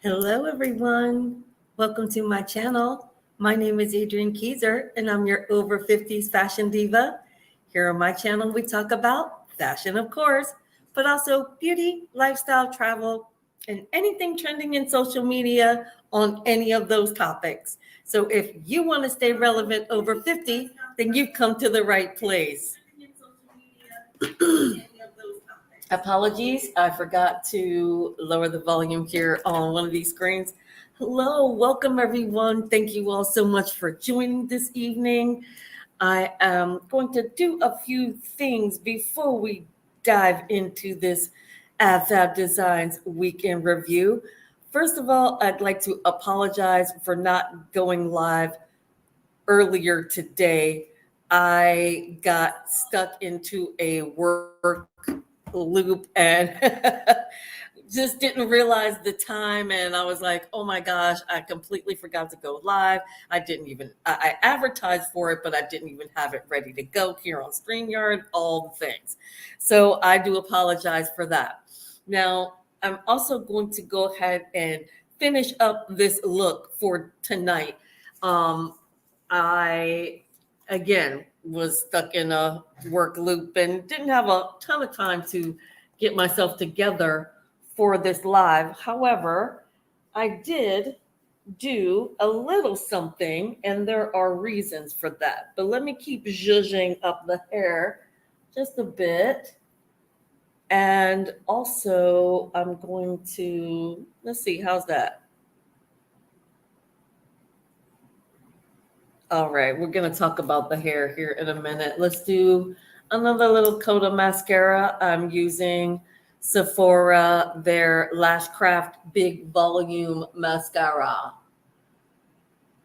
Hello, everyone. Welcome to my channel. My name is Adrienne Keyser, and I'm your over 50s fashion diva. Here on my channel, we talk about fashion, of course, but also beauty, lifestyle, travel, and anything trending in social media on any of those topics. So if you want to stay relevant over 50, then you've come to the right place. Apologies, I forgot to lower the volume here on one of these screens. Hello, welcome everyone. Thank you all so much for joining this evening. I am going to do a few things before we dive into this AFAB Designs weekend review. First of all, I'd like to apologize for not going live earlier today. I got stuck into a work loop and just didn't realize the time, and I was like, oh my gosh, I completely forgot to go live. I advertised for it, but I didn't even have it ready to go here on StreamYard, all the things. So I do apologize for that. Now, I'm also going to go ahead and finish up this look for tonight. I again was stuck in a work loop and didn't have a ton of time to get myself together for this live. However, I did do a little something, and there are reasons for that. But let me keep zhuzhing up the hair just a bit. And also, I'm going to, let's see, how's that? All right, we're going to talk about the hair here in a minute. Let's do another little coat of mascara. I'm using Sephora, their Lash Craft Big Volume Mascara.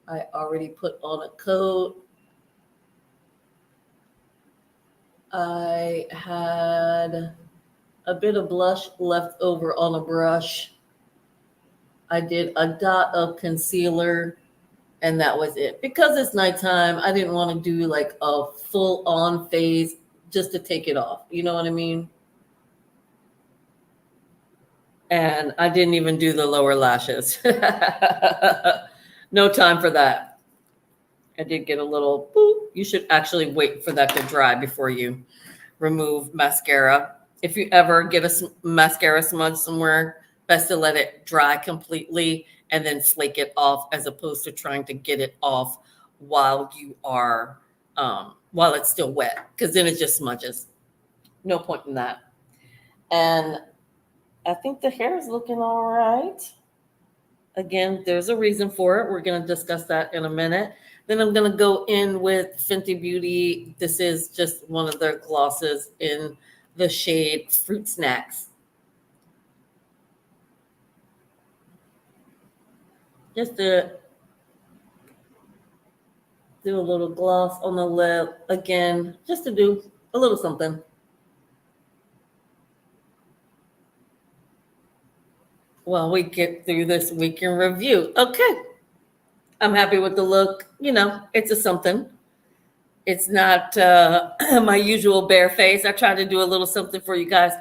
I already put on a coat. I had a bit of blush left over on a brush. I did a dot of concealer. And that was it. Because it's nighttime, I didn't want to do like a full on phase just to take it off. You know what I mean? And I didn't even do the lower lashes. No time for that. I did get a little boop. You should actually wait for that to dry before you remove mascara. If you ever get a mascara smudge somewhere, best to let it dry completely and then flake it off, as opposed to trying to get it off while you are while it's still wet, because then it just smudges. No point in that. And I think the hair is looking all right. Again, there's a reason for it. We're going to discuss that in a minute. Then I'm going to go in with Fenty Beauty. This is just one of their glosses in the shade Fruit Snacks. Just to do a little gloss on the lip. Again, just to do a little something. While we get through this weekend review. Okay. I'm happy with the look. You know, it's a something. It's not my usual bare face. I tried to do a little something for you guys.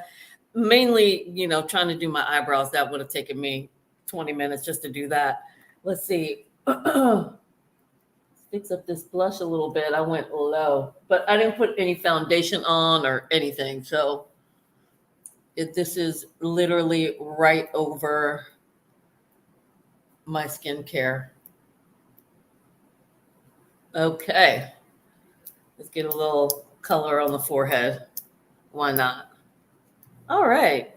Mainly, you know, trying to do my eyebrows. That would have taken me 20 minutes just to do that. Let's see. Fix up this blush a little bit. I went low, but I didn't put any foundation on or anything. So this is literally right over my skincare. Okay. Let's get a little color on the forehead. Why not? All right.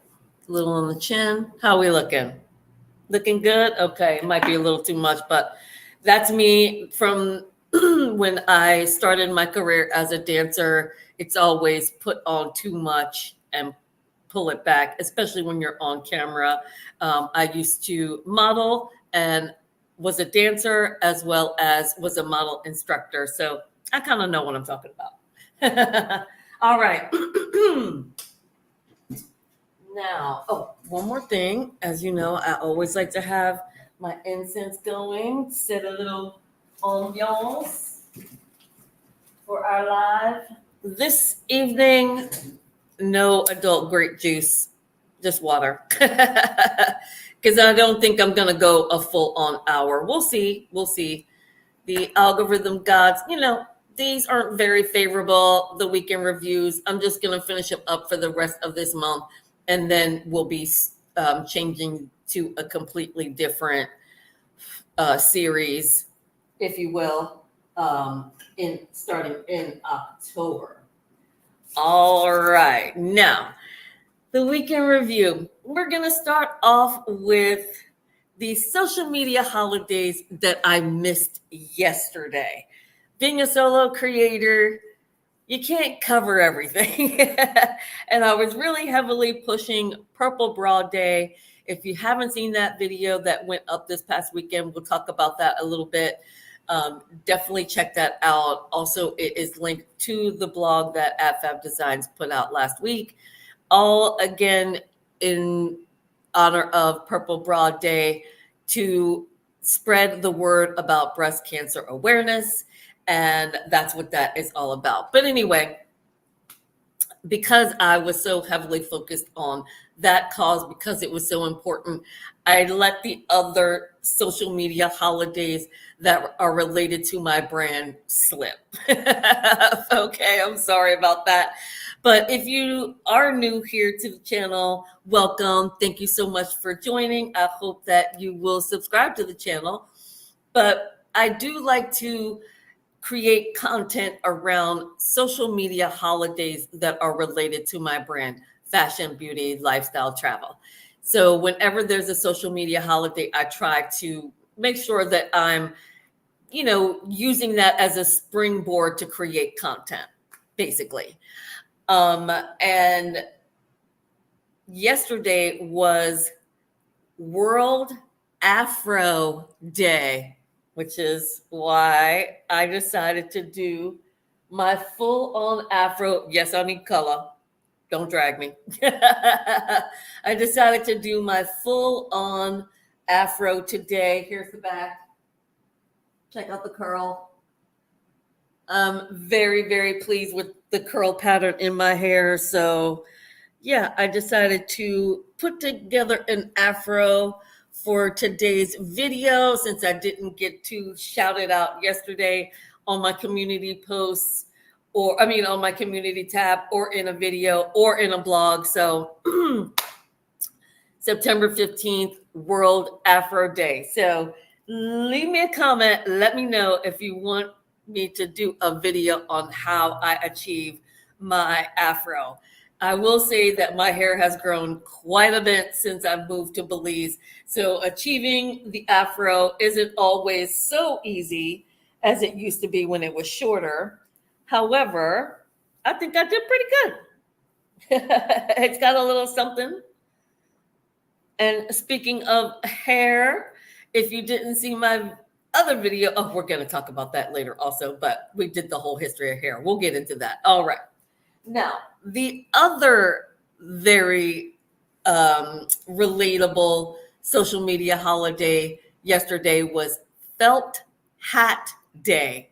A little on the chin. How are we looking? Looking good? Okay. It might be a little too much, but that's me from when I started my career as a dancer. It's always put on too much and pull it back, especially when you're on camera. I used to model and was a dancer as well as was a model instructor. So I kind of know what I'm talking about. All right. Now, one more thing. As you know, I always like to have my incense going, set a little ambiance for our live. This evening, no adult grape juice, just water. because I don't think I'm going to go a full on hour. We'll see. We'll see. The algorithm gods, these aren't very favorable, the weekend reviews. I'm just going to finish them up for the rest of this month, and then we'll be changing to a completely different series, if you will, starting in October. All right. Now, the weekend review. We're going to start off with the social media holidays that I missed yesterday. Being a solo creator, you can't cover everything. And I was really heavily pushing Purple Bra Day. If you haven't seen that video that went up this past weekend, we'll talk about that a little bit. Definitely check that out. Also, it is linked to the blog that AdFab Designs put out last week. All again in honor of Purple Bra Day, to spread the word about breast cancer awareness. And that's what that is all about. But anyway, because I was so heavily focused on that cause, because it was so important, I let the other social media holidays that are related to my brand slip. Okay, I'm sorry about that. But if you are new here to the channel, welcome. Thank you so much for joining. I hope that you will subscribe to the channel. But I do like to create content around social media holidays that are related to my brand, fashion, beauty, lifestyle, travel. So whenever there's a social media holiday, I try to make sure that I'm, using that as a springboard to create content, basically. And yesterday was World Afro Day, which is why I decided to do my full-on afro. Yes, I need color. Don't drag me. I decided to do my full-on afro today. Here's the back. Check out the curl. I'm very, very pleased with the curl pattern in my hair. So yeah, I decided to put together an afro for today's video, since I didn't get to shout it out yesterday on my community posts, on my community tab, or in a video, or in a blog. So September 15th, World Afro Day. So leave me a comment. Let me know if you want me to do a video on how I achieve my afro. I will say that my hair has grown quite a bit since I've moved to Belize. So achieving the afro isn't always so easy as it used to be when it was shorter. However, I think I did pretty good. It's got a little something. And speaking of hair, if you didn't see my other video, we're going to talk about that later also, but we did the whole history of hair. We'll get into that. All right. Now, the other very relatable social media holiday yesterday was Felt Hat Day.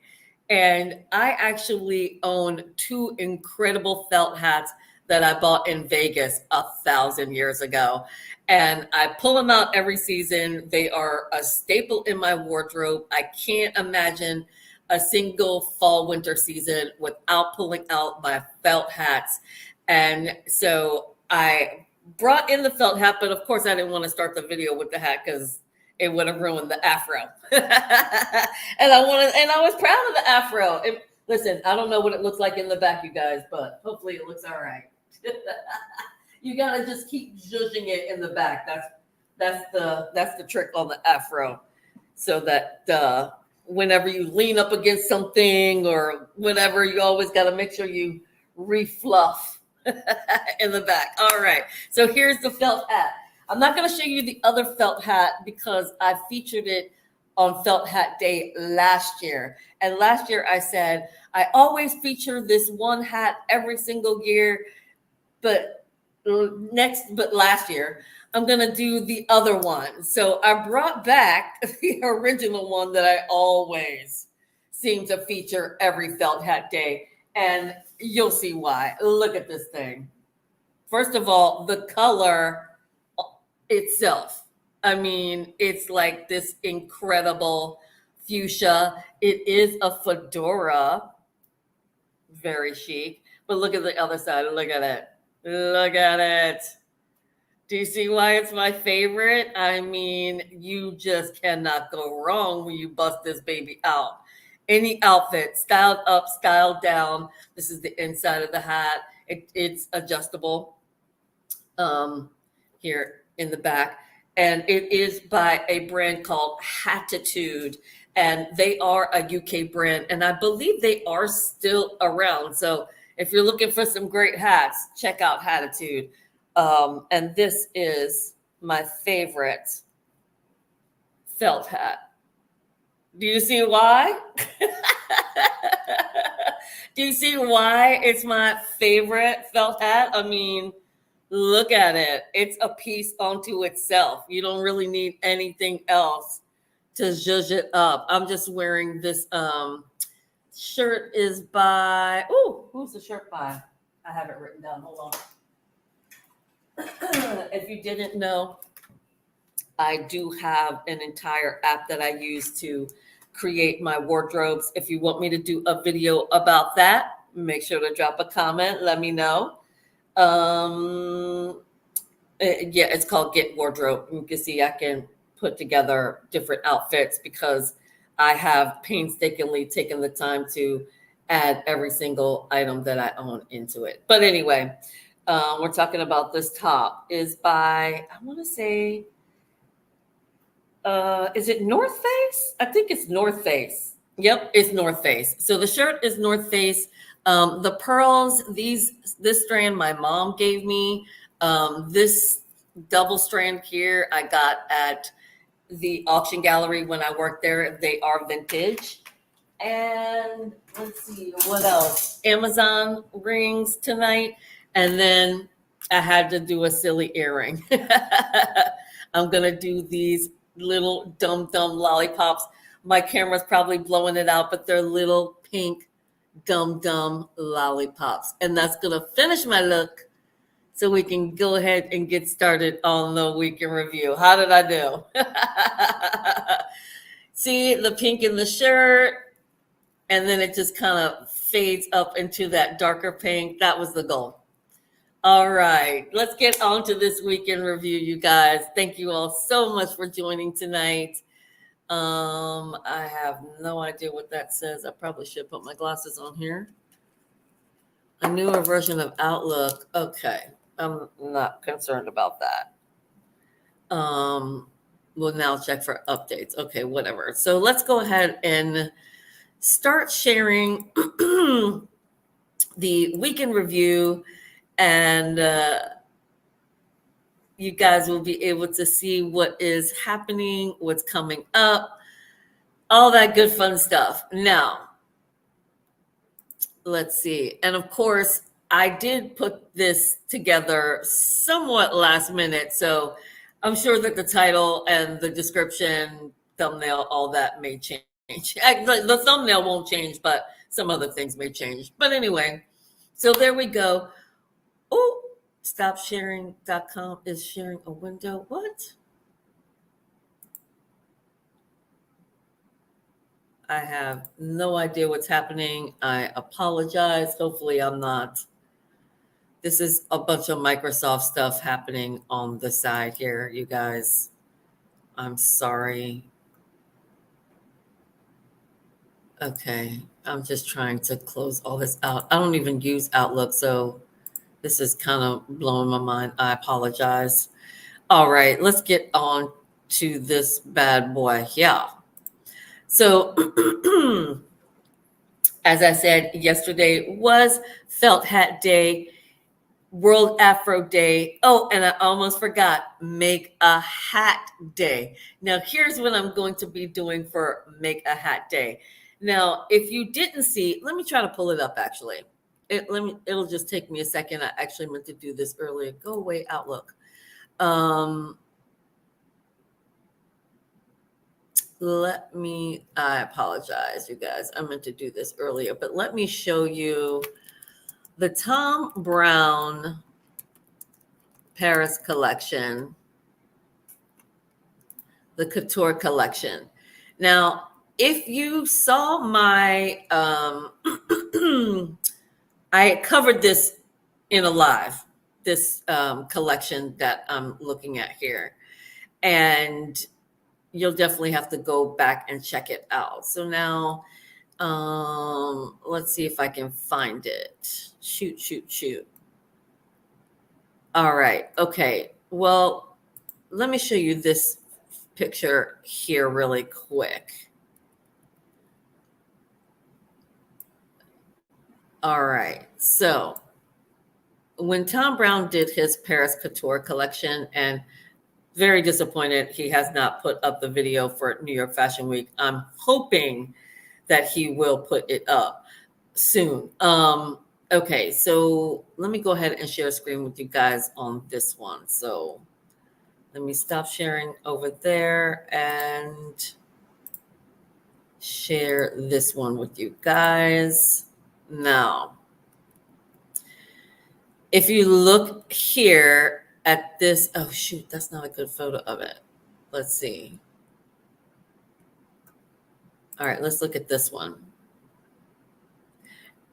And I actually own 2 incredible felt hats that I bought in Vegas 1,000 years ago. And I pull them out every season. They are a staple in my wardrobe. I can't imagine a single fall winter season without pulling out my felt hats. And so I brought in the felt hat, but of course I didn't want to start the video with the hat because it would have ruined the afro. and I was proud of the afro. Listen, I don't know what it looks like in the back, you guys, but hopefully it looks all right. You gotta just keep zhuzhing it in the back. That's the trick on the afro, so that whenever you lean up against something or whatever, you always got to make sure you refluff in the back. All right, so here's the felt hat. I'm not going to show you the other felt hat because I featured it on Felt Hat Day last year. And last year I said, I always feature this one hat every single year, but last year I'm going to do the other one. So I brought back the original one that I always seem to feature every Felt Hat Day. And you'll see why. Look at this thing. First of all, the color itself I mean, it's like this incredible fuchsia. It is a fedora, very chic. But look at the other side. Look at it. Look at it. Do you see why it's my favorite? I mean, you just cannot go wrong when you bust this baby out. Any outfit, styled up, styled down. This is the inside of the hat. It's adjustable here in the back. And it is by a brand called Hattitude. And they are a UK brand. And I believe they are still around. So if you're looking for some great hats, check out Hattitude. And this is my favorite felt hat. Do you see why? Do you see why it's my favorite felt hat? I mean, look at it. It's a piece unto itself. You don't really need anything else to zhuzh it up. I'm just wearing this shirt is by, oh, who's the shirt by? I have it written down. Hold on. If you didn't know, I do have an entire app that I use to create my wardrobes. If you want me to do a video about that, make sure to drop a comment. Let me know. Yeah, it's called Get Wardrobe. You can see I can put together different outfits because I have painstakingly taken the time to add every single item that I own into it. But anyway, we're talking about this top is by, I want to say, is it North Face? I think it's North Face. Yep, it's North Face. So the shirt is North Face. The pearls, this strand my mom gave me. This double strand here I got at the auction gallery when I worked there. They are vintage. And let's see, what else? Amazon rings tonight. And then I had to do a silly earring. I'm going to do these little dumb lollipops. My camera's probably blowing it out, but they're little pink dumb lollipops. And that's going to finish my look so we can go ahead and get started on the weekend review. How did I do? See the pink in the shirt, and then it just kind of fades up into that darker pink. That was the goal. All right, let's get on to this weekend review, you guys. Thank you all so much for joining tonight. I have no idea what that says. I probably should put my glasses on here. A newer version of Outlook. Okay, I'm not concerned about that. We'll now check for updates. Okay, whatever. So let's go ahead and start sharing the weekend review. And you guys will be able to see what is happening, what's coming up, all that good fun stuff. Now, let's see. And of course, I did put this together somewhat last minute. So I'm sure that the title and the description, thumbnail, all that may change. The thumbnail won't change, but some other things may change. But anyway, so there we go. Oh, stopsharing.com is sharing a window. What? I have no idea what's happening. I apologize. Hopefully I'm not. This is a bunch of Microsoft stuff happening on the side here, you guys. I'm sorry. Okay, I'm just trying to close all this out. I don't even use Outlook, so this is kind of blowing my mind. I apologize. All right, let's get on to this bad boy. Yeah. So, as I said, yesterday was Felt Hat Day, World Afro Day. Oh, and I almost forgot, Make a Hat Day. Now, here's what I'm going to be doing for Make a Hat Day. Now, if you didn't see, let me try to pull it up actually. It'll just take me a second. I actually meant to do this earlier. Go away, Outlook. I apologize, you guys. I meant to do this earlier, but let me show you the Tom Brown Paris collection. the couture collection. Now, if you saw my, I covered this in a live, this collection that I'm looking at here. And you'll definitely have to go back and check it out. So now, let's see if I can find it. Shoot. All right. Okay. Well, let me show you this picture here really quick. All right. So when Tom Brown did his Paris Couture collection, and very disappointed he has not put up the video for New York Fashion Week. I'm hoping that he will put it up soon. Okay, so let me go ahead and share a screen with you guys on this one. So let me stop sharing over there and share this one with you guys. Now, if you look here at this, oh shoot, that's not a good photo of it. Let's see. All right, let's look at this one.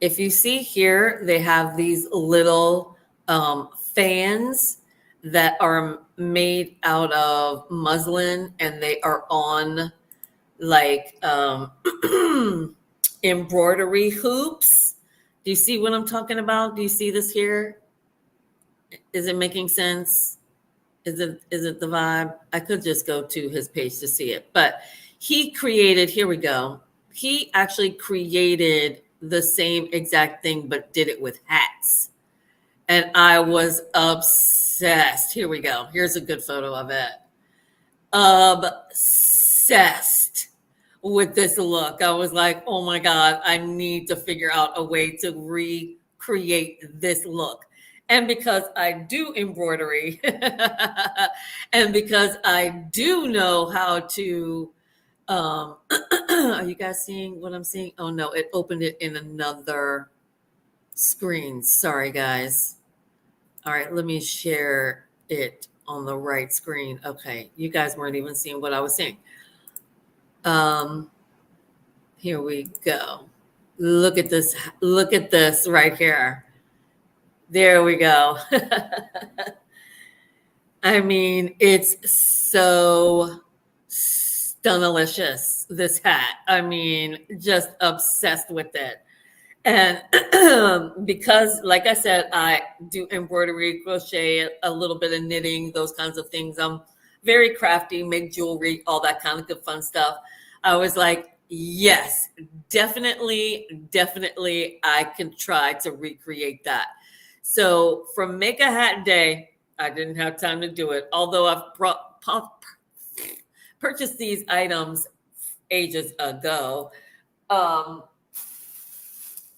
If you see here, they have these little fans that are made out of muslin, and they are on like embroidery hoops. Do you see what I'm talking about? Do you see this here? Is it making sense? Is it the vibe? I could just go to his page to see it, but he created, here we go. He actually created the same exact thing, but did it with hats. And I was obsessed. Here we go. Here's a good photo of it. Obsessed with this look. I was like, oh my God, I need to figure out a way to recreate this look. And because I do embroidery and because I do know how to, are you guys seeing what I'm seeing? Oh no, it opened it in another screen. Sorry, guys. All right, let me share it on the right screen. Okay, you guys weren't even seeing what I was seeing. Here we go. Look at this. Look at this right here. There we go. I mean, it's so stunnalicious, this hat. I mean, just obsessed with it. And because, like I said, I do embroidery, crochet, a little bit of knitting, those kinds of things. I'm very crafty, make jewelry, all that kind of good fun stuff. I was like, yes, definitely, I can try to recreate that. So from Make a Hat Day, I didn't have time to do it. Although I've purchased these items ages ago,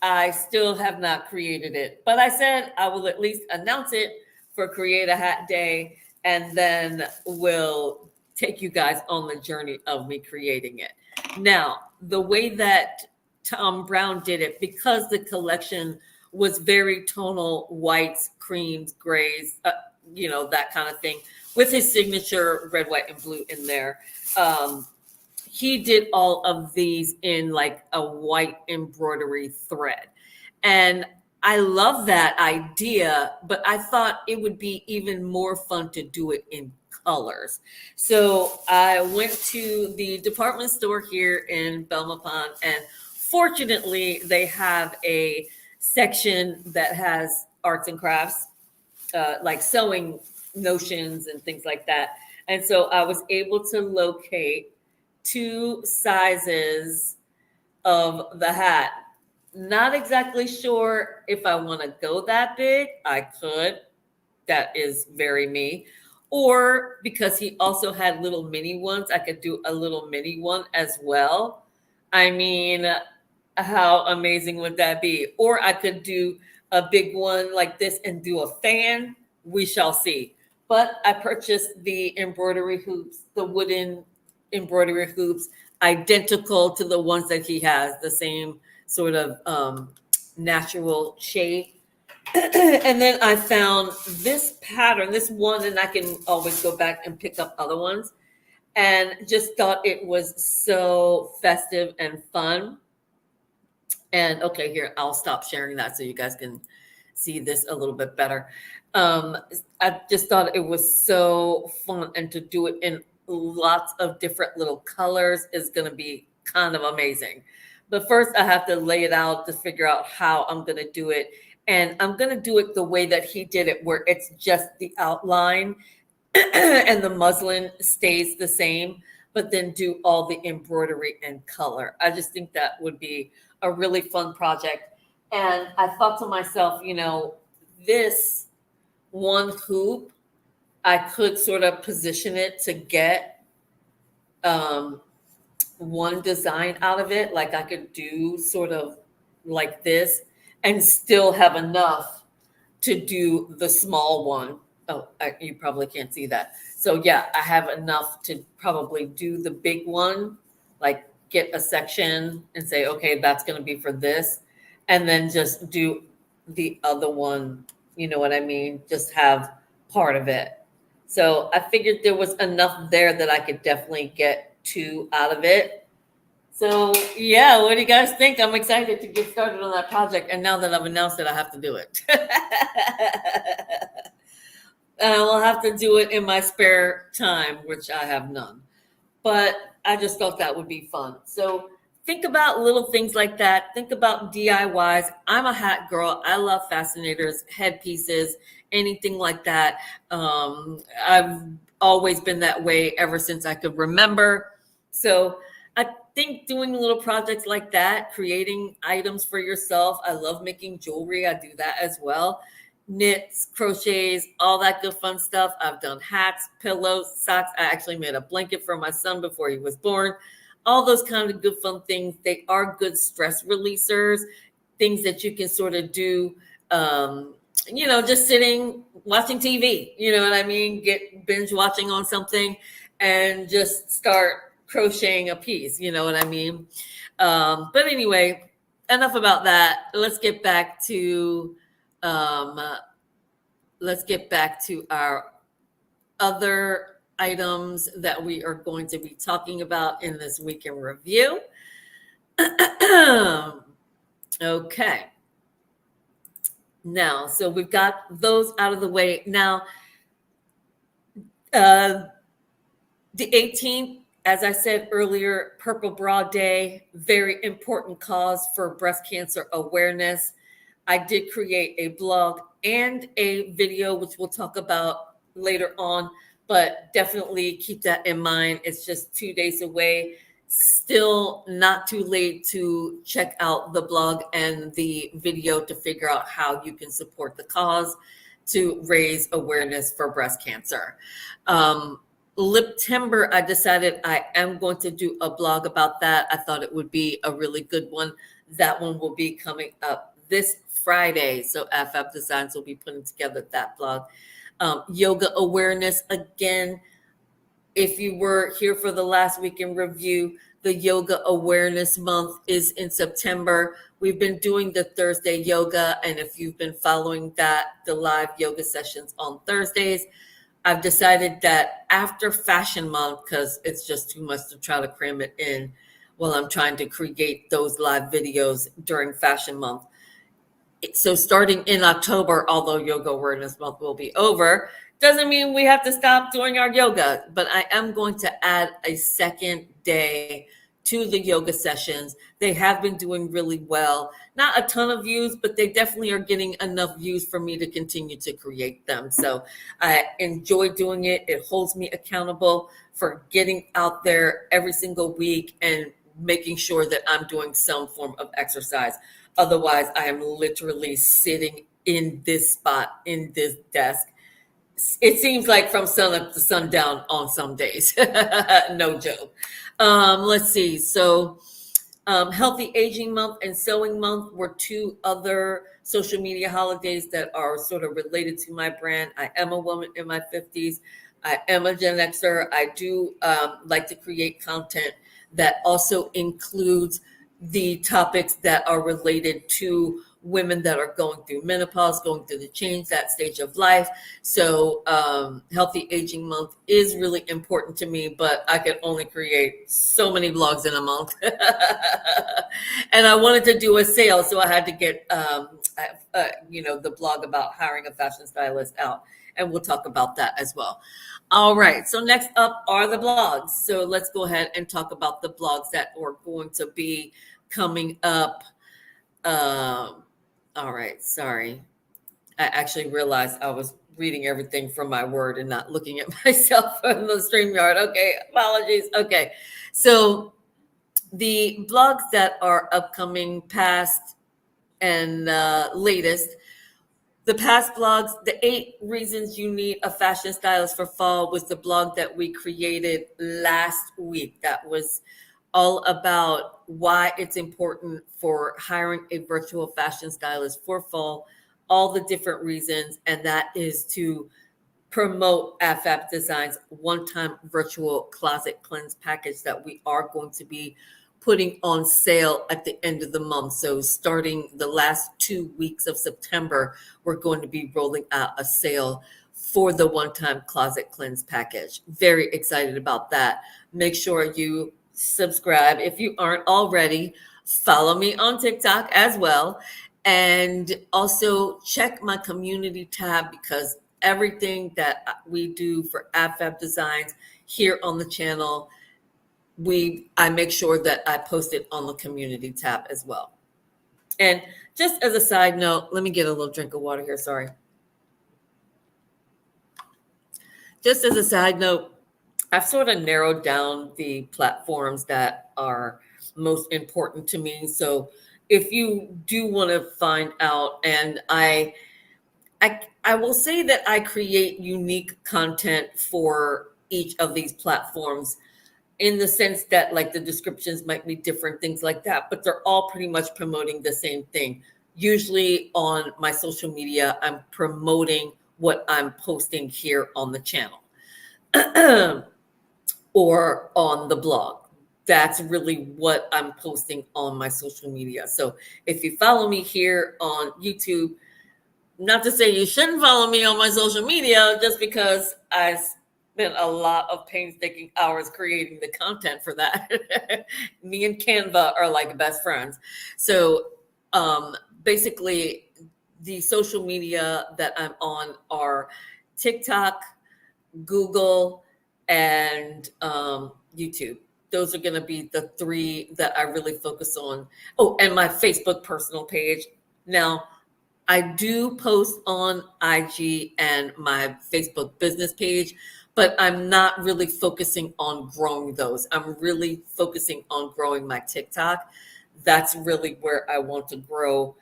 I still have not created it. But I said I will at least announce it for Create a Hat Day, and then we'll take you guys on the journey of me creating it. Now, the way that Tom Brown did it, because the collection was very tonal, whites, creams, grays, that kind of thing, with his signature red, white, and blue in there. He did all of these in like a white embroidery thread. And I love that idea, but I thought it would be even more fun to do it in colors. So I went to the department store here in Belmont, and fortunately they have a section that has arts and crafts, like sewing notions and things like that. And so I was able to locate 2 sizes of the hat. Not exactly sure if I want to go that big. I could. That is very me. Or because he also had little mini ones, I could do a little mini one as well. I mean, how amazing would that be? Or I could do a big one like this and do a fan. We shall see. But I purchased the embroidery hoops, the wooden embroidery hoops, identical to the ones that he has, the same sort of natural shape. And then I found this pattern, this one, and I can always go back and pick up other ones. and just thought it was so festive and fun. And okay, here, I'll stop sharing that so you guys can see this a little bit better. Um, I just thought it was so fun, and to do it in lots of different little colors is going to be kind of amazing. But first, I have to lay it out to figure out how I'm going to do it. And I'm going to do it the way that he did it, where it's just the outline and the muslin stays the same, but then do all the embroidery and color. I just think that would be a really fun project. And I thought to myself, this one hoop, I could sort of position it to get um, one design out of it. Like I could do sort of like this and still have enough to do the small one. Oh, you probably can't see that. So yeah, I have enough to probably do the big one, like get a section and say, okay, that's going to be for this. And then just do the other one. You know what I mean? Just have part of it. So I figured there was enough there that I could definitely get two out of it. So yeah, what do you guys think? I'm excited to get started on that project. And now that I've announced it, I have to do it. And I will have to do it in my spare time, which I have none. But I just thought that would be fun. So think about little things like that. Think about DIYs. I'm a hat girl. I love fascinators, headpieces, anything like that. I've always been that way ever since I could remember. So I think doing little projects like that, creating items for yourself. I love making jewelry. I do that as well. Knits, crochets, all that good fun stuff. I've done hats, pillows, socks. I actually made a blanket for my son before he was born. All those kind of good fun things. They are good stress releasers, things that you can sort of do, just sitting, watching TV, you know what I mean? Get binge watching on something and just start crocheting a piece, you know what I mean? But anyway, enough about that. Let's get back to our other items that we are going to be talking about in this week in review. Okay. Now, so we've got those out of the way. Now, the 18th, as I said earlier, Purple Bra Day, very important cause for breast cancer awareness. I did create a blog and a video, which we'll talk about later on, but definitely keep that in mind. It's just 2 days away. Still not too late to check out the blog and the video to figure out how you can support the cause to raise awareness for breast cancer. Liptember, I decided I am going to do a blog about that. I thought it would be a really good one. That one will be coming up this Friday. So FF Designs will be putting together that blog. Yoga awareness. Again, if you were here for the last week in review, the Yoga Awareness Month is in September. We've been doing the Thursday yoga. And if you've been following that, the live yoga sessions on Thursdays, I've decided that after Fashion Month, because it's just too much to try to cram it in while I'm trying to create those live videos during Fashion Month. So starting in October, although Yoga Awareness Month will be over, doesn't mean we have to stop doing our yoga, but I am going to add a second day to the yoga sessions. They have been doing really well. Not a ton of views, but they definitely are getting enough views for me to continue to create them. So I enjoy doing it. It holds me accountable for getting out there every single week and making sure that I'm doing some form of exercise. Otherwise, I am literally sitting in this spot, in this desk. It seems like from sun up to sundown on some days. No joke. Let's see. So Healthy Aging Month and Sewing Month were two other social media holidays that are sort of related to my brand. I am a woman in my 50s. I am a Gen Xer. I do like to create content that also includes the topics that are related to women that are going through menopause, going through the change, that stage of life. So Healthy Aging Month is really important to me, but I can only create so many blogs in a month. And I wanted to do a sale, so I had to get the blog about hiring a fashion stylist out, and we'll talk about that as well. All right, so next up are the blogs. So let's go ahead and talk about the blogs that are going to be coming up. All right, sorry. I actually realized I was reading everything from my Word and not looking at myself on the StreamYard. Okay, apologies. Okay, so the blogs that are upcoming, past, and latest. The past blogs, the 8 reasons you need a fashion stylist for fall, was the blog that we created last week. That was all about why it's important for hiring a virtual fashion stylist for fall, all the different reasons, and that is to promote AFAP Design's one-time virtual closet cleanse package that we are going to be putting on sale at the end of the month. So starting the last 2 weeks of September, we're going to be rolling out a sale for the one-time closet cleanse package. Very excited about that. Make sure you subscribe. If you aren't already, follow me on TikTok as well. And also check my community tab, because everything that we do for AFAP Designs here on the channel, I make sure that I post it on the community tab as well. And just as a side note, let me get a little drink of water here. Sorry. Just as a side note, I've sort of narrowed down the platforms that are most important to me. So if you do want to find out, and I will say that I create unique content for each of these platforms, in the sense that like the descriptions might be different, things like that, but they're all pretty much promoting the same thing. Usually on my social media, I'm promoting what I'm posting here on the channel or on the blog. That's really what I'm posting on my social media. So if you follow me here on YouTube, not to say you shouldn't follow me on my social media, just because I spent a lot of painstaking hours creating the content for that. Me and Canva are like best friends. So basically, the social media that I'm on are TikTok, Google, and YouTube. Those are going to be the 3 that I really focus on. Oh, and my Facebook personal page. Now, I do post on IG and my Facebook business page, but I'm not really focusing on growing those. I'm really focusing on growing my TikTok. That's really where I want to grow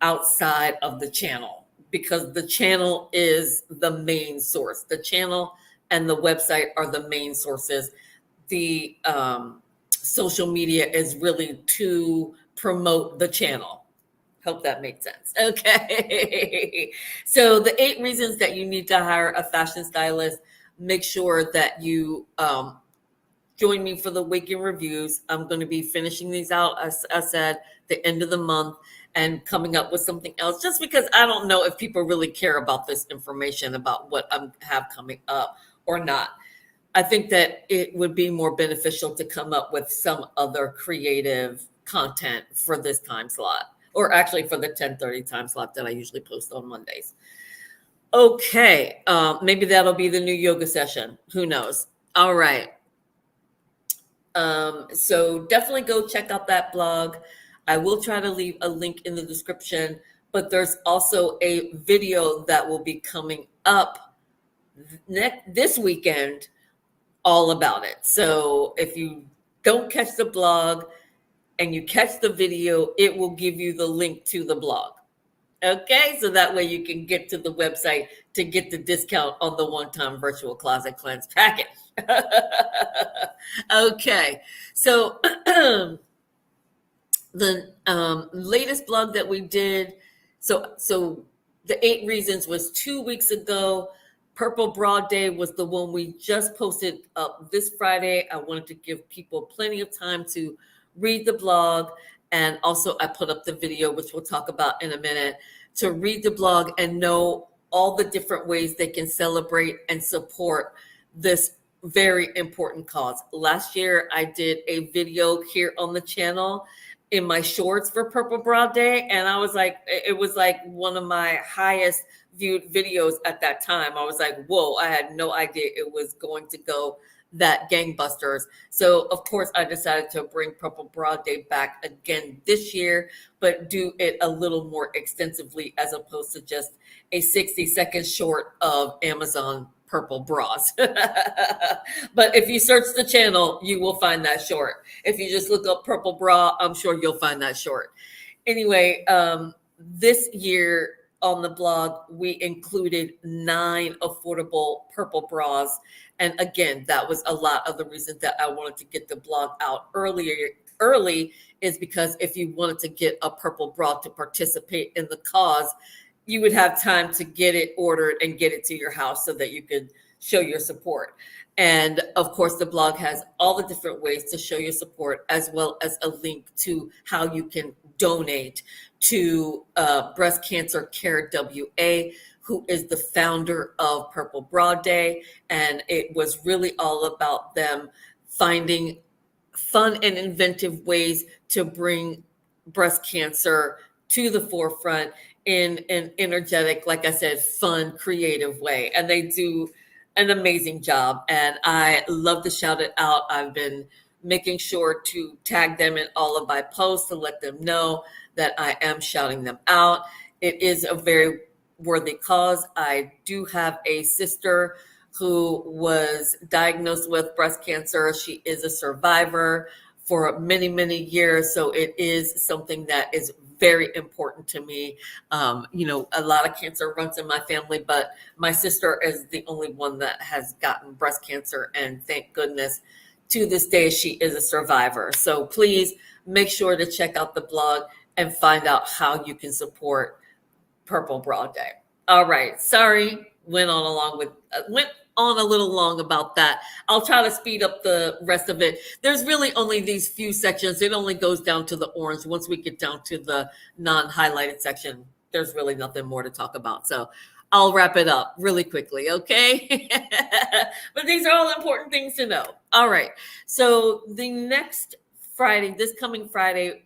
outside of the channel, because the channel is the main source. The channel and the website are the main sources. The social media is really to promote the channel. Hope that makes sense. Okay. So the 8 reasons that you need to hire a fashion stylist. Make sure that you join me for the weekend reviews. I'm going to be finishing these out, as I said, the end of the month, and coming up with something else, just because I don't know if people really care about this information about what I have coming up or not. I think that it would be more beneficial to come up with some other creative content for this time slot, or actually for the 10:30 time slot that I usually post on Mondays. Okay, maybe that'll be the new yoga session. Who knows? All right. So definitely go check out that blog. I will try to leave a link in the description, but there's also a video that will be coming up this weekend all about it. So if you don't catch the blog and you catch the video, it will give you the link to the blog. Okay, so that way you can get to the website to get the discount on the one-time virtual closet cleanse package. Okay, so the latest blog that we did, so the 8 reasons was 2 weeks ago. Purple Broad Day was the one we just posted up this Friday. I wanted to give people plenty of time to read the blog And also I put up the video, which we'll talk about in a minute, to read the blog and know all the different ways they can celebrate and support this very important cause. Last year, I did a video here on the channel in my shorts for Purple Bra Day. And I was like, it was like one of my highest viewed videos at that time. I was like, whoa, I had no idea it was going to go that gangbusters. So of course I decided to bring Purple Bra Day back again this year, but do it a little more extensively as opposed to just a 60-second short of Amazon purple bras. But if you search the channel, you will find that short. If you just look up purple bra, I'm sure you'll find that short. Anyway, this year on the blog, we included 9 affordable purple bras. And again, that was a lot of the reason that I wanted to get the blog out early is because if you wanted to get a purple bra to participate in the cause, you would have time to get it ordered and get it to your house so that you could show your support. And of course, the blog has all the different ways to show your support, as well as a link to how you can donate to Breast Cancer Care WA, who is the founder of Purple Bra Day. And it was really all about them finding fun and inventive ways to bring breast cancer to the forefront in an energetic, like I said, fun, creative way. And they do an amazing job. And I love to shout it out. I've been making sure to tag them in all of my posts to let them know that I am shouting them out. It is a very worthy cause. I do have a sister who was diagnosed with breast cancer. She is a survivor for many, many years. So it is something that is very important to me. A lot of cancer runs in my family, but my sister is the only one that has gotten breast cancer. And thank goodness to this day, she is a survivor. So please make sure to check out the blog and find out how you can support Purple Bra Day. All right. Sorry, went on a little long about that. I'll try to speed up the rest of it. There's really only these few sections. It only goes down to the orange. Once we get down to the non-highlighted section, there's really nothing more to talk about. So I'll wrap it up really quickly, okay? But these are all important things to know. All right. So the next Friday, this coming Friday,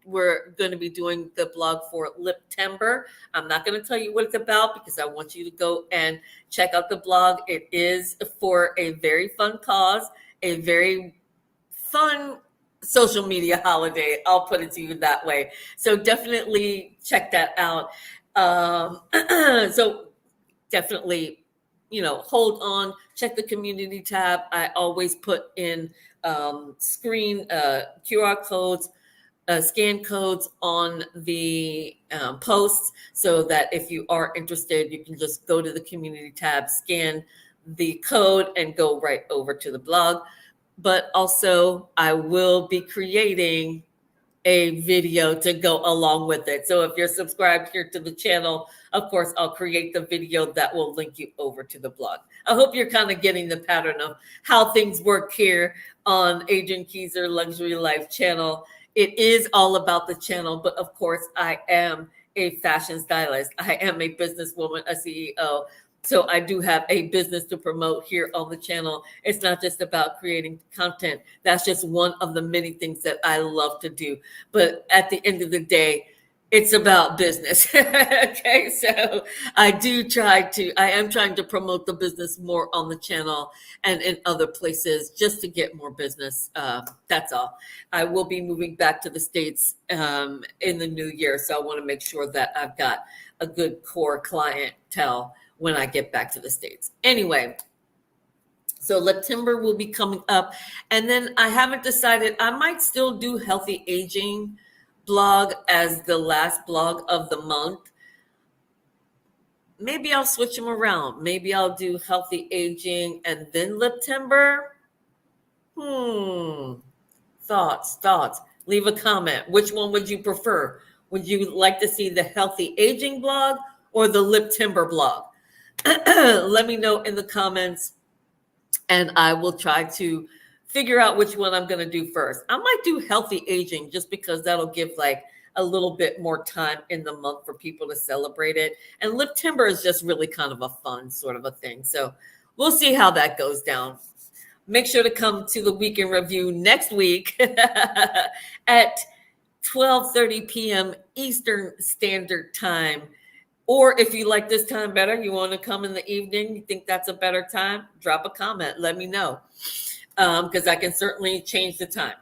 we're going to be doing the blog for Liptember. I'm not going to tell you what it's about because I want you to go and check out the blog. It is for a very fun cause, a very fun social media holiday. I'll put it to you that way. So definitely check that out. So definitely, hold on, check the community tab. I always put in screen QR codes, scan codes on the posts so that if you are interested, you can just go to the community tab, scan the code, and go right over to the blog. But also, I will be creating a video to go along with it. So if you're subscribed here to the channel, of course, I'll create the video that will link you over to the blog. I hope you're kind of getting the pattern of how things work here on Adrienne Keyser Luxury Life channel. It is all about the channel, but of course, I am a fashion stylist. I am a businesswoman, a CEO. So I do have a business to promote here on the channel. It's not just about creating content. That's just one of the many things that I love to do. But at the end of the day, it's about business. Okay, so I am trying to promote the business more on the channel and in other places just to get more business. That's all. I will be moving back to the States in the new year. So I want to make sure that I've got a good core clientele when I get back to the States. Anyway, so September will be coming up. And then I haven't decided, I might still do healthy aging blog as the last blog of the month. Maybe I'll switch them around. Maybe I'll do healthy aging and then September. Thoughts. Leave a comment. Which one would you prefer? Would you like to see the healthy aging blog or the September blog? Let me know in the comments, and I will try to figure out which one I'm going to do first. I might do healthy aging just because that'll give like a little bit more time in the month for people to celebrate it. And lip timber is just really kind of a fun sort of a thing. So we'll see how that goes down. Make sure to come to the weekend review next week at 12:30 p.m. Eastern Standard Time. Or if you like this time better, you want to come in the evening, you think that's a better time, drop a comment. Let me know, because I can certainly change the time.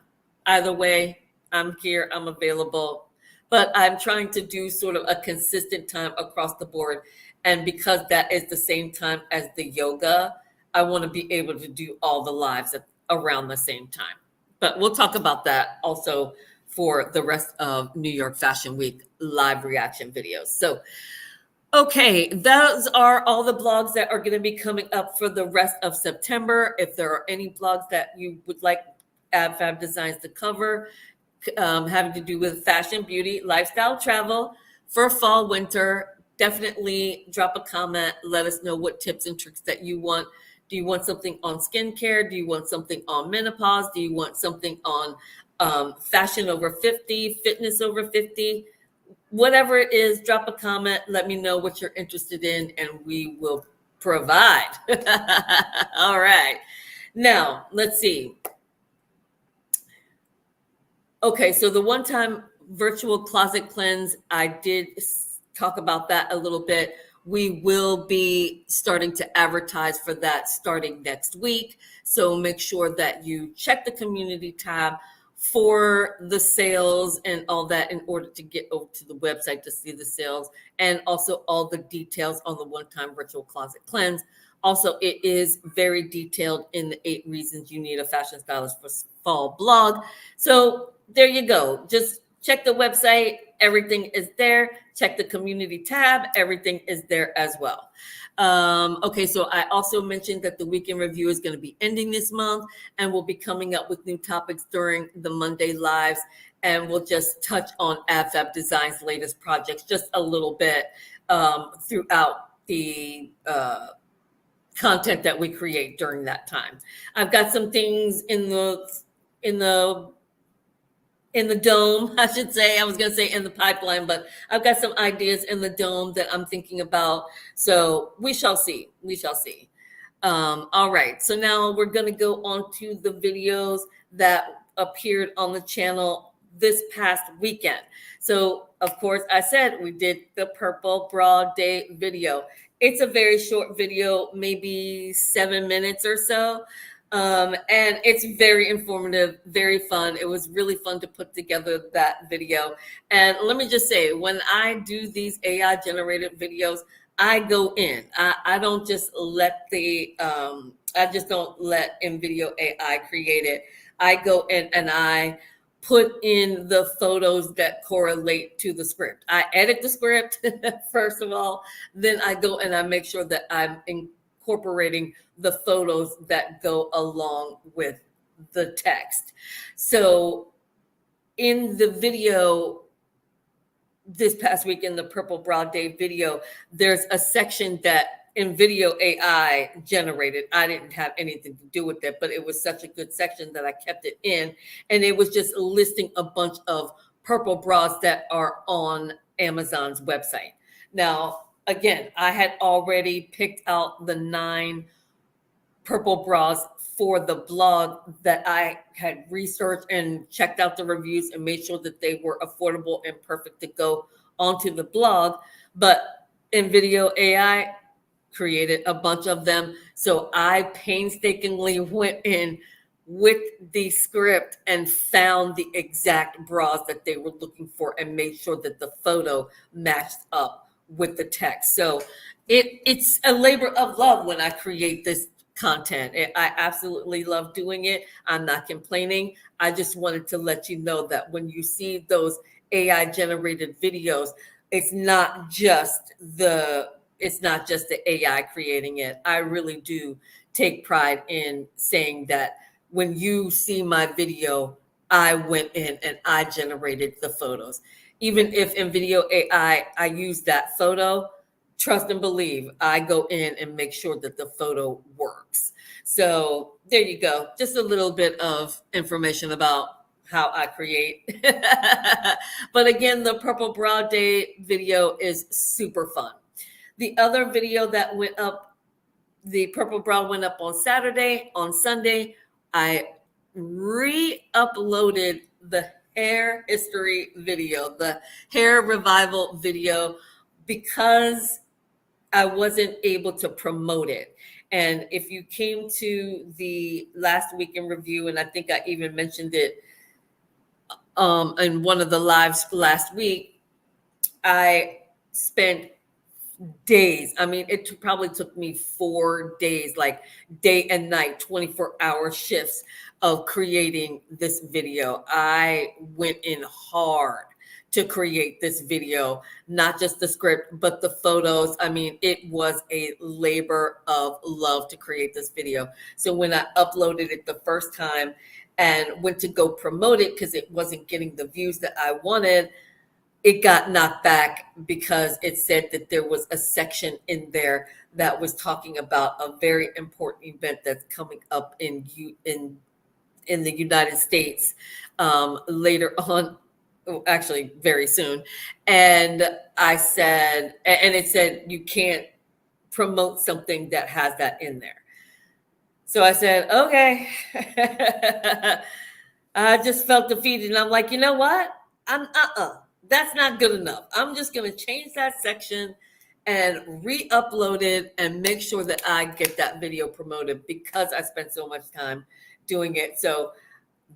Either way, I'm here, I'm available. But I'm trying to do sort of a consistent time across the board. And because that is the same time as the yoga, I want to be able to do all the lives around the same time. But we'll talk about that also for the rest of New York Fashion Week live reaction videos. So, okay, those are all the blogs that are going to be coming up for the rest of September. If there are any blogs that you would like AbFab Designs to cover, having to do with fashion, beauty, lifestyle, travel for fall, winter, definitely drop a comment. Let us know what tips and tricks that you want. Do you want something on skincare? Do you want something on menopause? Do you want something on fashion over 50, fitness over 50? Whatever it is, drop a comment. Let me know what you're interested in, and we will provide. All right. Now, let's see. Okay, so the one-time virtual closet cleanse, I did talk about that a little bit. We will be starting to advertise for that starting next week. So make sure that you check the community tab for the sales and all that in order to get over to the website to see the sales and also all the details on the one-time virtual closet cleanse. Also, it is very detailed in the 8 reasons you need a fashion stylist for fall blog. So there you go. Just check the website. Everything is there. Check the community tab. Everything is there as well. Okay, so I also mentioned that the weekend review is going to be ending this month, and we'll be coming up with new topics during the Monday lives, and we'll just touch on AbFab Design's latest projects just a little bit throughout the content that we create during that time. I've got some things in the dome, I should say. I was going to say in the pipeline, but I've got some ideas in the dome that I'm thinking about. So we shall see. We shall see. All right. So now we're going to go on to the videos that appeared on the channel this past weekend. So, of course, I said we did the Purple Bra Day video. It's a very short video, maybe 7 minutes or so. And it's very informative, very fun. It was really fun to put together that video. And let me just say, when I do these AI generated videos, I go in. I don't just let I just don't let InVideo AI create it. I go in and I put in the photos that correlate to the script. I edit the script, first of all, then I go and I make sure that I'm incorporating the photos that go along with the text. So in the video this past week, in the Purple Bra Day video, there's a section that InVideo AI generated. I didn't have anything to do with it, but it was such a good section that I kept it in. And it was just listing a bunch of purple bras that are on Amazon's website. Now, again, I had already picked out the 9 purple bras for the blog that I had researched and checked out the reviews and made sure that they were affordable and perfect to go onto the blog. But InVideo AI created a bunch of them. So I painstakingly went in with the script and found the exact bras that they were looking for and made sure that the photo matched up with the text. So it's a labor of love when I create this content. I absolutely love doing it. I'm not complaining. I just wanted to let you know that when you see those AI generated videos, it's not just the AI creating it. I really do take pride in saying that when you see my video, I went in and I generated the photos. Even if in video AI, I use that photo, trust and believe, I go in and make sure that the photo works. So there you go. Just a little bit of information about how I create. But again, the Purple Brow Day video is super fun. The other video that went up, the Purple Brow went up on Saturday. On Sunday, I re-uploaded the hair history video, the hair revival video, because I wasn't able to promote it. And if you came to the last week in review, and I think I even mentioned it in one of the lives last week, I spent days. I mean, it probably took me 4 days, like day and night, 24-hour shifts of creating this video. I went in hard to create this video, not just the script, but the photos. I mean, it was a labor of love to create this video. So when I uploaded it the first time and went to go promote it because it wasn't getting the views that I wanted, it got knocked back because it said that there was a section in there that was talking about a very important event that's coming up in the United States later on, actually very soon. And I said, and it said you can't promote something that has that in there. So I said, okay. I just felt defeated, and I'm like, you know what? That's not good enough. I'm just going to change that section and re-upload it and make sure that I get that video promoted because I spent so much time doing it. So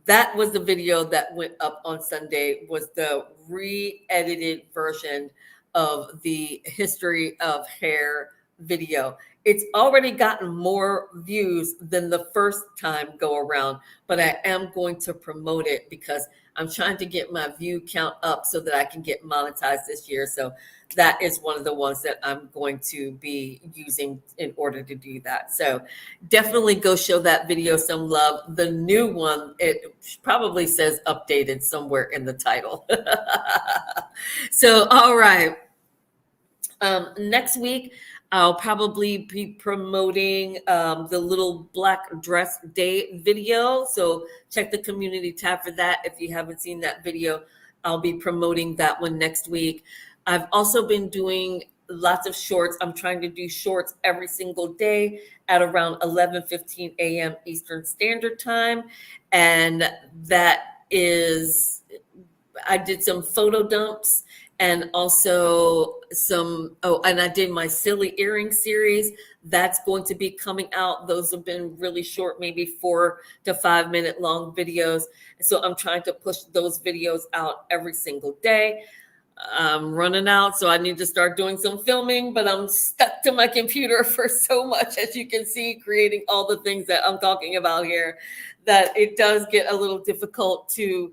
that was the video that went up on Sunday, was the re-edited version of the history of hair video. It's already gotten more views than the first time go around, but I am going to promote it because I'm trying to get my view count up so that I can get monetized this year. So that is one of the ones that I'm going to be using in order to do that. So definitely go show that video some love. The new one, it probably says updated somewhere in the title. So, all right. Next week, I'll probably be promoting the little black dress day video. So check the community tab for that. If you haven't seen that video, I'll be promoting that one next week. I've also been doing lots of shorts. I'm trying to do shorts every single day at around 11:15 a.m. Eastern Standard Time. And that is, I did some photo dumps and also and I did my silly earring series. That's going to be coming out. Those have been really short, maybe 4 to 5 minute long videos. So I'm trying to push those videos out every single day. I'm running out, so I need to start doing some filming, but I'm stuck to my computer for so much, as you can see, creating all the things that I'm talking about here, that it does get a little difficult to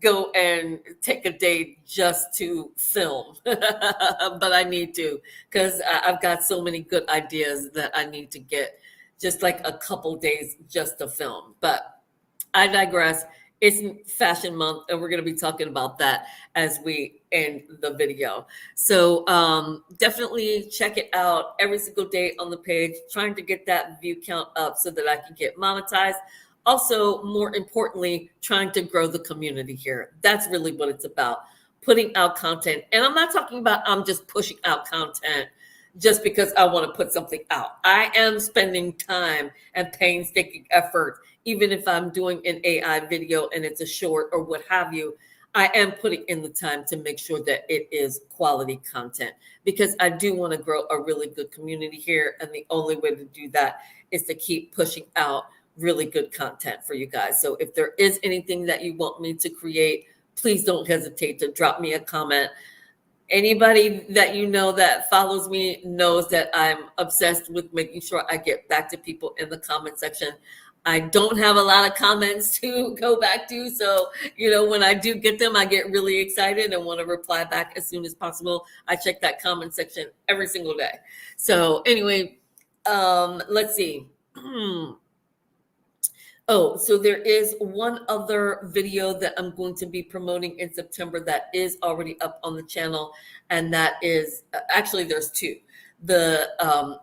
go and take a day just to film. But I need to, because I've got so many good ideas that I need to get just like a couple days just to film. But I digress. It's Fashion Month, and we're going to be talking about that as we end the video. So definitely check it out every single day on the page, trying to get that view count up so that I can get monetized. Also, more importantly, trying to grow the community here. That's really what it's about, putting out content. And I'm not talking about I'm just pushing out content just because I want to put something out. I am spending time and painstaking effort, even if I'm doing an AI video and it's a short or what have you. I am putting in the time to make sure that it is quality content, because I do want to grow a really good community here. And the only way to do that is to keep pushing out really good content for you guys. So if there is anything that you want me to create, please don't hesitate to drop me a comment. Anybody that you know that follows me knows that I'm obsessed with making sure I get back to people in the comment section. I don't have a lot of comments to go back to. So, when I do get them, I get really excited and want to reply back as soon as possible. I check that comment section every single day. So anyway, let's see. Oh, so there is one other video that I'm going to be promoting in September that is already up on the channel. And that is, actually there's two. The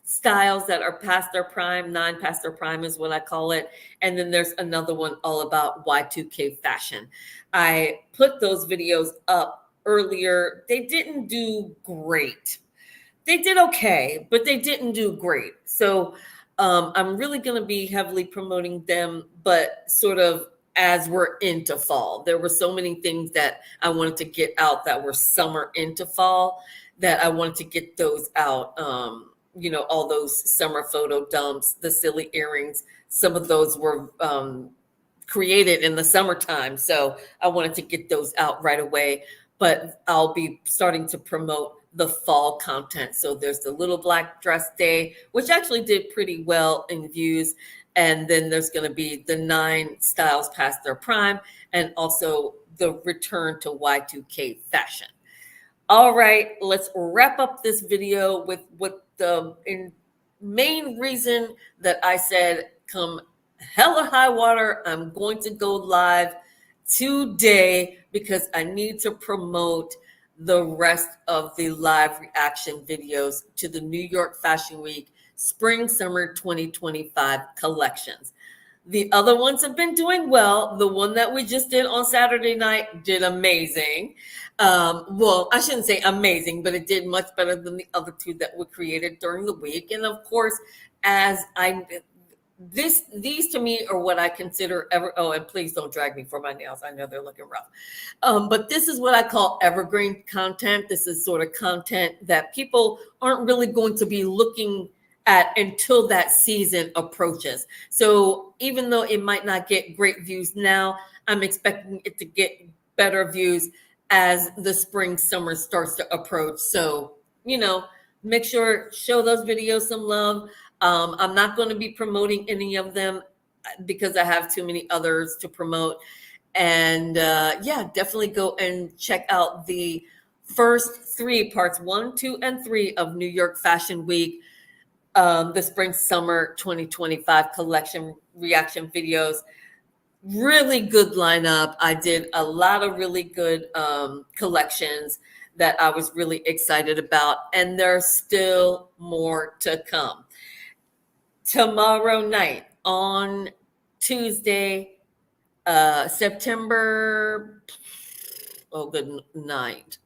styles that are past their prime. 9 past their prime is what I call it. And then there's another one all about Y2K fashion. I put those videos up earlier. They didn't do great. They did okay, but they didn't do great. So I'm really going to be heavily promoting them, but sort of as we're into fall. There were so many things that I wanted to get out that were summer into fall that I wanted to get those out. All those summer photo dumps, the silly earrings, some of those were created in the summertime. So I wanted to get those out right away. But I'll be starting to promote the fall content. So there's the little black dress day, which actually did pretty well in views. And then there's going to be the 9 styles past their prime and also the return to Y2K fashion. All right, let's wrap up this video with what the main reason that I said come hell or high water, I'm going to go live today because I need to promote the rest of the live reaction videos to the New York Fashion Week Spring Summer 2025 collections. The other ones have been doing well. The one that we just did on Saturday night did amazing. Well, I shouldn't say amazing, but it did much better than the other 2 that were created during the week. And of course, these to me are what I consider and please don't drag me for my nails. I know they're looking rough. But this is what I call evergreen content. This is sort of content that people aren't really going to be looking at until that season approaches. So even though it might not get great views now, I'm expecting it to get better views as the spring summer starts to approach. So, make sure, show those videos some love. I'm not going to be promoting any of them because I have too many others to promote. And definitely go and check out the first 3 parts, 1, 2, and 3 of New York Fashion Week, the spring summer 2025 collection reaction videos. Really good lineup. I did a lot of really good collections that I was really excited about, and there's still more to come. Tomorrow night on Tuesday, September, good night.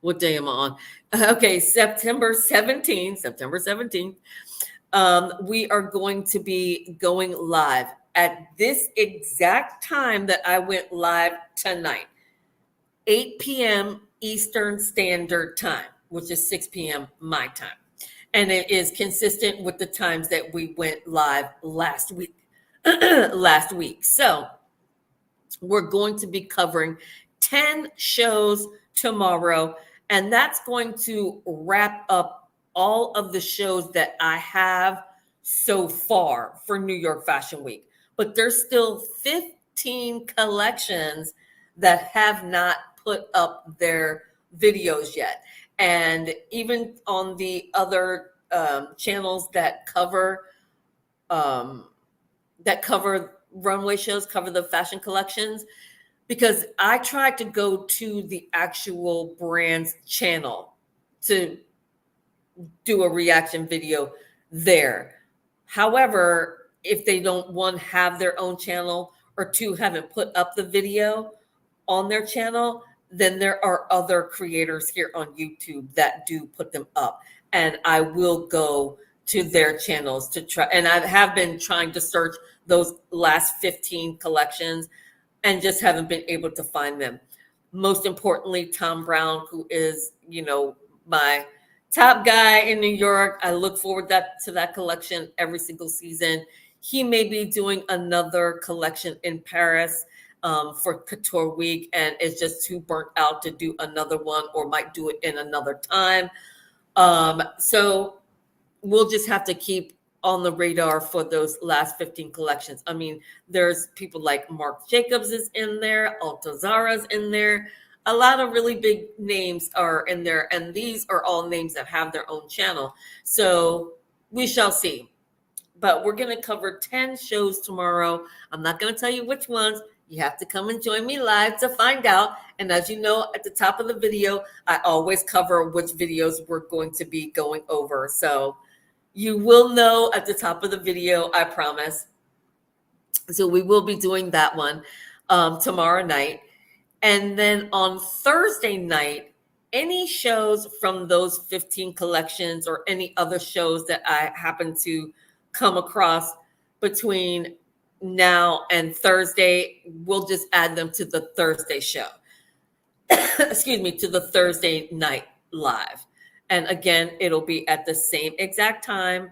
What day am I on? Okay, September 17th. We are going to be going live at this exact time that I went live tonight, 8 p.m. Eastern Standard Time, which is 6 p.m. my time. And it is consistent with the times that we went live last week. So we're going to be covering 10 shows tomorrow, and that's going to wrap up all of the shows that I have so far for New York Fashion Week. But there's still 15 collections that have not put up their videos yet. And even on the other channels that cover runway shows, cover the fashion collections, because I tried to go to the actual brand's channel to do a reaction video there. However, if they don't, 1, have their own channel, or 2, haven't put up the video on their channel, then there are other creators here on YouTube that do put them up. And I will go to their channels to try. And I have been trying to search those last 15 collections and just haven't been able to find them. Most importantly, Tom Brown, who is, my top guy in New York. I look forward to that collection every single season. He may be doing another collection in Paris for Couture Week, and is just too burnt out to do another one, or might do it in another time. So we'll just have to keep on the radar for those last 15 collections. I mean, there's people like Marc Jacobs is in there, Altazara's in there. A lot of really big names are in there, and these are all names that have their own channel. So we shall see. But we're going to cover 10 shows tomorrow. I'm not going to tell you which ones. You have to come and join me live to find out. And as you know, at the top of the video, I always cover which videos we're going to be going over. So You will know at the top of the video, I promise. So we will be doing that one tomorrow night. And then on Thursday night, any shows from those 15 collections or any other shows that I happen to come across between now and Thursday, we'll just add them to the Thursday show. Excuse me, to the Thursday night live. And again, it'll be at the same exact time,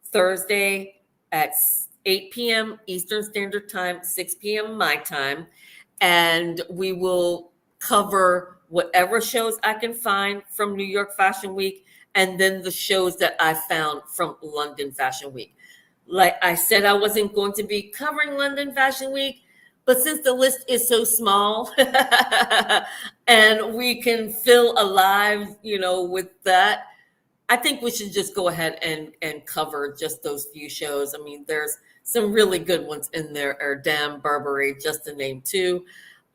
Thursday at 8 p.m. Eastern Standard Time, 6 p.m. my time. And we will cover whatever shows I can find from New York Fashion Week and then the shows that I found from London Fashion Week. Like I said, I wasn't going to be covering London Fashion Week, but since the list is so small and we can fill a live, with that, I think we should just go ahead and cover just those few shows. I mean, there's some really good ones in there, Erdem, Burberry, just to name two.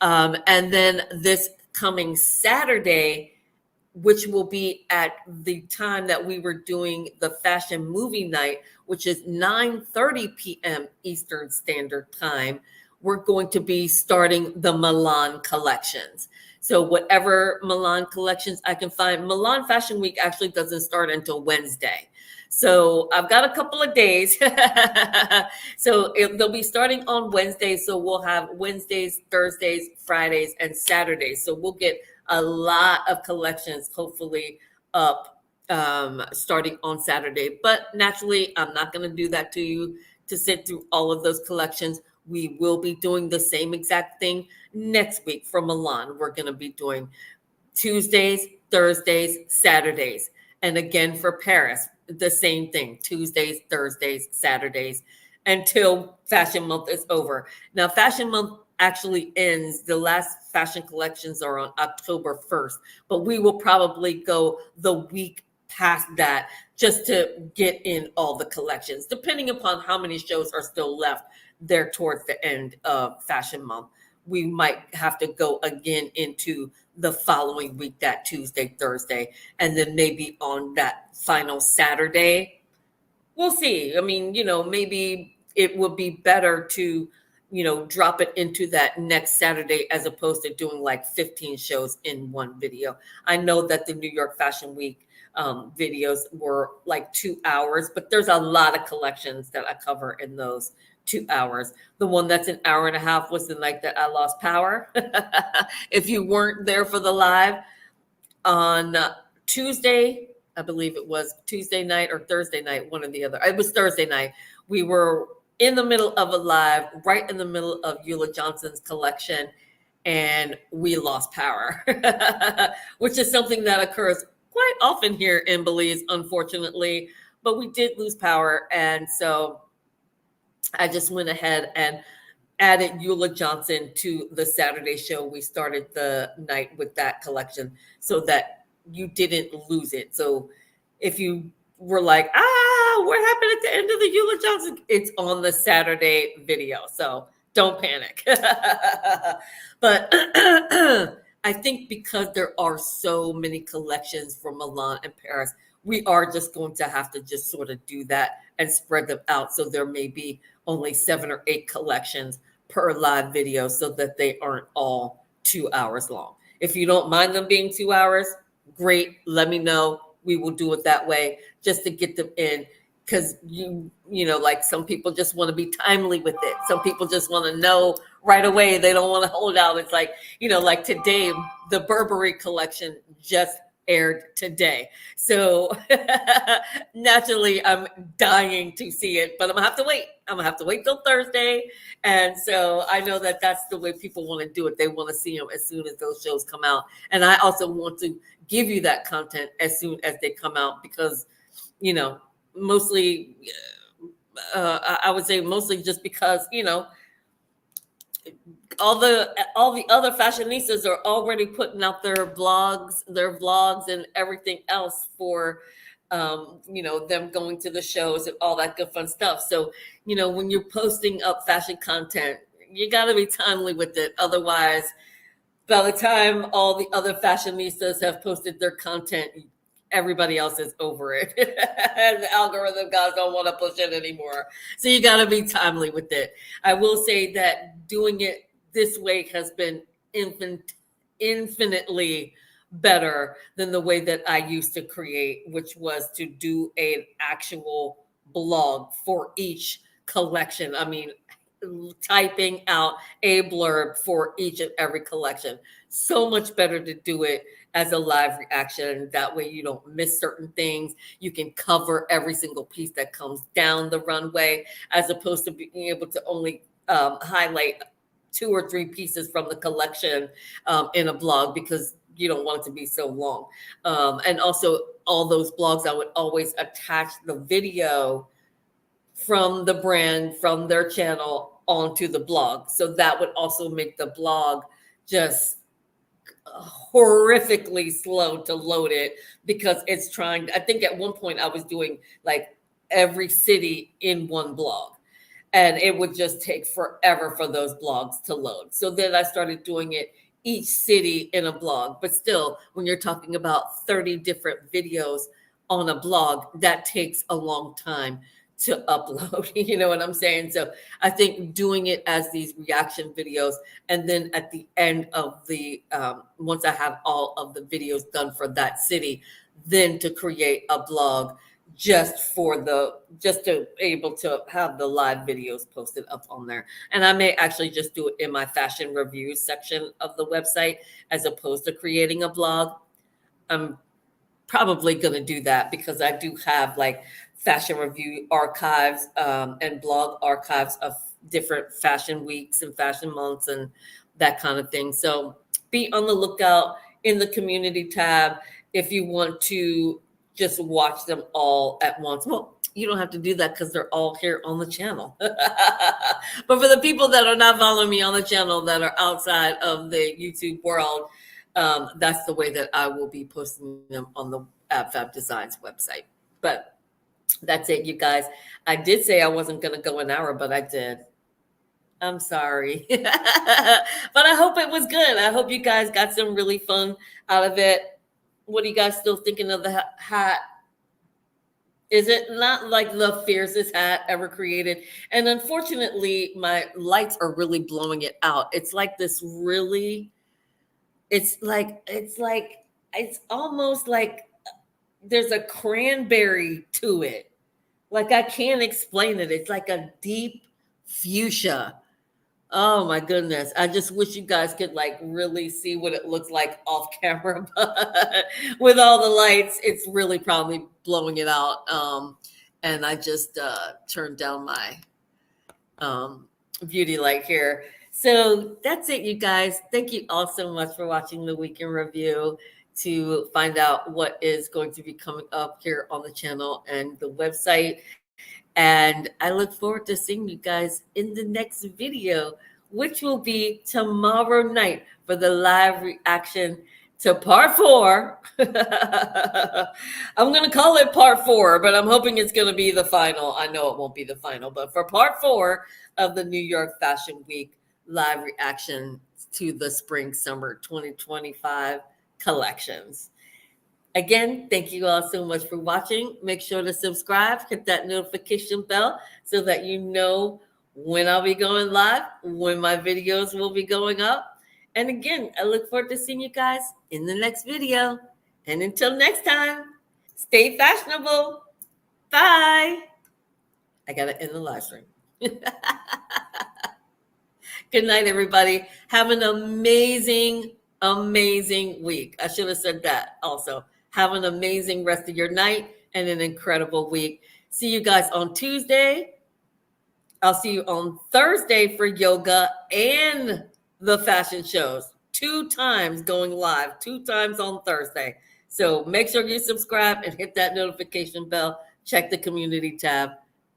And then this coming Saturday, which will be at the time that we were doing the fashion movie night, which is 9:30 p.m. Eastern Standard Time, we're going to be starting the Milan collections. So whatever Milan collections I can find, Milan Fashion Week actually doesn't start until Wednesday. So I've got a couple of days. So they'll be starting on Wednesday. So we'll have Wednesdays, Thursdays, Fridays, and Saturdays. So we'll get a lot of collections, hopefully, up starting on Saturday. But naturally, I'm not going to do that to you to sit through all of those collections. We will be doing the same exact thing next week for Milan. We're going to be doing Tuesdays, Thursdays, Saturdays. And again for Paris, the same thing, Tuesdays, Thursdays, Saturdays, until Fashion Month is over. Now, Fashion Month actually ends. The last fashion collections are on October 1st, but we will probably go the week past that just to get in all the collections, depending upon how many shows are still left there towards the end of Fashion Month. We might have to go again into the following week, that Tuesday, Thursday, and then maybe on that final Saturday. We'll see. I mean, maybe it would be better to, drop it into that next Saturday as opposed to doing like 15 shows in one video. I know that the New York Fashion Week videos were like 2 hours, but there's a lot of collections that I cover in those 2 hours. The one that's an hour and a half was the night that I lost power. If you weren't there for the live on Tuesday, I believe it was Tuesday night or Thursday night, one or the other. It was Thursday night. We were in the middle of a live, right in the middle of Eula Johnson's collection, and we lost power, which is something that occurs quite often here in Belize, unfortunately. But we did lose power, and so I just went ahead and added Eula Johnson to the Saturday show. We started the night with that collection so that you didn't lose it. So if you were like, what happened at the end of the Eula Johnson? It's on the Saturday video. So don't panic. But I think because there are so many collections from Milan and Paris, we are just going to have to just sort of do that and spread them out. So there may be only 7 or 8 collections per live video so that they aren't all 2 hours long. If you don't mind them being 2 hours, great. Let me know. We will do it that way just to get them in. Because like some people just want to be timely with it. Some people just want to know right away. They don't want to hold out. It's like, like today, the Burberry collection just aired today. So naturally, I'm dying to see it, but I'm gonna have to wait. I'm gonna have to wait till Thursday. And so I know that that's the way people want to do it. They want to see them as soon as those shows come out. And I also want to give you that content as soon as they come out because, mostly, I would say mostly just because, all the other fashionistas are already putting out their vlogs and everything else for them going to the shows and all that good fun stuff. So when you're posting up fashion content, you got to be timely with it. Otherwise, by the time all the other fashionistas have posted their content, everybody else is over it. And the algorithm guys don't want to push it anymore. So you got to be timely with it. I will say that doing it this way has been infinitely better than the way that I used to create, which was to do an actual blog for each collection. I mean, typing out a blurb for each and every collection. So much better to do it as a live reaction. That way you don't miss certain things. You can cover every single piece that comes down the runway, as opposed to being able to only highlight 2 or 3 pieces from the collection in a blog, because you don't want it to be so long. And also, all those blogs, I would always attach the video from the brand, from their channel, onto the blog. So that would also make the blog just horrifically slow to load it, because it's trying. I think at one point I was doing like every city in one blog, and it would just take forever for those blogs to load. So then I started doing it each city in a blog. But still, when you're talking about 30 different videos on a blog, that takes a long time to upload. You know what I'm saying? So I think doing it as these reaction videos, and then at the end of the once I have all of the videos done for that city, then to create a blog just to able to have the live videos posted up on there. And I may actually just do it in my fashion reviews section of the website, as opposed to creating a blog. I'm probably going to do that, because I do have like fashion review archives and blog archives of different fashion weeks and fashion months and that kind of thing. So be on the lookout in the community tab if you want to just watch them all at once. Well, you don't have to do that, because they're all here on the channel. But for the people that are not following me on the channel, that are outside of the YouTube world, that's the way that I will be posting them on the AbFab Designs website. But that's it, you guys. I did say I wasn't going to go an hour, but I did. I'm sorry. But I hope it was good. I hope you guys got some really fun out of it. What are you guys still thinking of the hat? Is it not like the fiercest hat ever created? And unfortunately, my lights are really blowing it out. It's like this really, it's almost like there's a cranberry to it. Like, I can't explain it. It's like a deep fuchsia. Oh my goodness. I just wish you guys could like really see what it looks like off camera. But with all the lights, it's really probably blowing it out. And I just turned down my beauty light here. So that's it, you guys. Thank you all so much for watching the weekend review. To find out what is going to be coming up here on the channel and the website. And I look forward to seeing you guys in the next video, which will be tomorrow night for the live reaction to part 4. I'm going to call it part 4, but I'm hoping it's going to be the final. I know it won't be the final, but for part 4 of the New York Fashion Week live reaction to the spring summer 2025 collections. Again, thank you all so much for watching. Make sure to subscribe, hit that notification bell so that you know when I'll be going live, when my videos will be going up. And again, I look forward to seeing you guys in the next video. And until next time, stay fashionable. Bye. I got to end the live stream. Good night, everybody. Have an amazing week. I should have said that also. Have an amazing rest of your night and an incredible week. See you guys on Tuesday. I'll see you on Thursday for yoga and the fashion shows. 2 times going live, 2 times on Thursday. So make sure you subscribe and hit that notification bell. Check the community tab,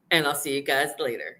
and I'll see you guys later.